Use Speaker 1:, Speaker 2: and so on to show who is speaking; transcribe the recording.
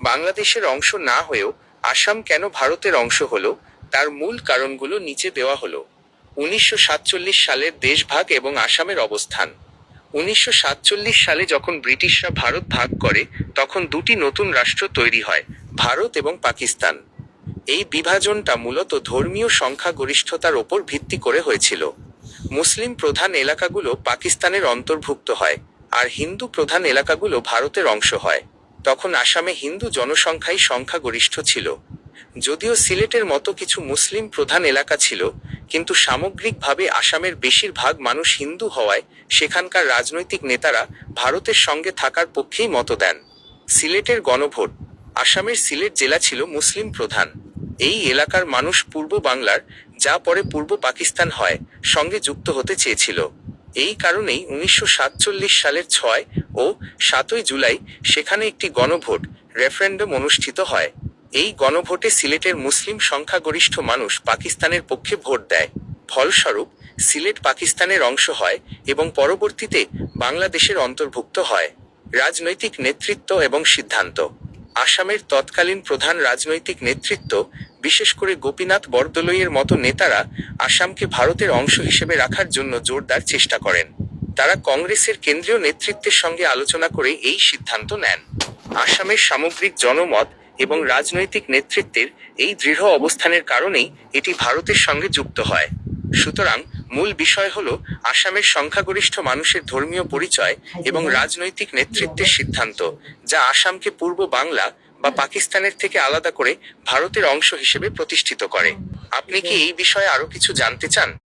Speaker 1: বাংলাদেশের অংশ না হয়েও আসাম কেন ভারতের অংশ হলো, তার মূল কারণগুলো নিচে দেওয়া হলো। 1947 সালের দেশভাগ এবং আসামের অবস্থান। 1947 সালে যখন ব্রিটিশরা ভারত ভাগ করে, তখন দুটি নতুন রাষ্ট্র তৈরি হয়, ভারত এবং পাকিস্তান। এই বিভাজনটা মূলত ধর্মীয় সংখ্যাগরিষ্ঠতার ওপর ভিত্তি করে হয়েছিল। মুসলিম প্রধান এলাকাগুলো পাকিস্তানের অন্তর্ভুক্ত হয়, আর হিন্দু প্রধান এলাকাগুলো ভারতের অংশ হয়। তখন আসামে হিন্দু জনসংখ্যাই সংখ্যাগরিষ্ঠ ছিল। যদিও সিলেটের মতো কিছু মুসলিম প্রধান এলাকা ছিল, কিন্তু সামগ্রিকভাবে আসামের বেশিরভাগ মানুষ হিন্দু হওয়ায় সেখানকার রাজনৈতিক নেতারা ভারতের সঙ্গে থাকার পক্ষেই মত দেন। সিলেটের গণভোট। আসামের সিলেট জেলা ছিল মুসলিম প্রধান। এই এলাকার মানুষ পূর্ব বাংলার, যা পরে পূর্ব পাকিস্তান হয়, সঙ্গে যুক্ত হতে চেয়েছিল। এই কারণেই 1947 সালের 6 ও 7 জুলাই সেখানে একটি গণভোট, রেফারেন্ডাম অনুষ্ঠিত হয়। এই গণভোটে সিলেটের মুসলিম সংখ্যাগরিষ্ঠ মানুষ পাকিস্তানের পক্ষে ভোট দেয়। ফলস্বরূপ সিলেট পাকিস্তানের অংশ হয় এবং পরবর্তীতে বাংলাদেশের অন্তর্ভুক্ত হয়। রাজনৈতিক নেতৃত্ব এবং সিদ্ধান্ত। আসামের তৎকালীন প্রধান রাজনৈতিক নেতৃত্ব, বিশেষ করে গোপীনাথ বরদলৈয়ের মতো নেতারা আসামকে ভারতের অংশ হিসেবে রাখার জন্য জোরদার চেষ্টা করেন। তারা কংগ্রেসের কেন্দ্রীয় নেতৃত্বের সঙ্গে আলোচনা করে এই সিদ্ধান্ত নেন। আসামের সামগ্রিক জনমত এবং রাজনৈতিক নেতৃত্বের এই দৃঢ় অবস্থানের কারণেই এটি ভারতের সঙ্গে যুক্ত হয়। সুতরাং মূল বিষয় হল আসামের সংখ্যাগরিষ্ঠ মানুষের ধর্মীয় পরিচয় এবং রাজনৈতিক নেতৃত্বের সিদ্ধান্ত, যা আসামকে পূর্ব বাংলা বা পাকিস্তানের থেকে আলাদা করে ভারতের অংশ হিসেবে প্রতিষ্ঠিত করে। আপনি কি এই বিষয়ে আরো কিছু জানতে চান?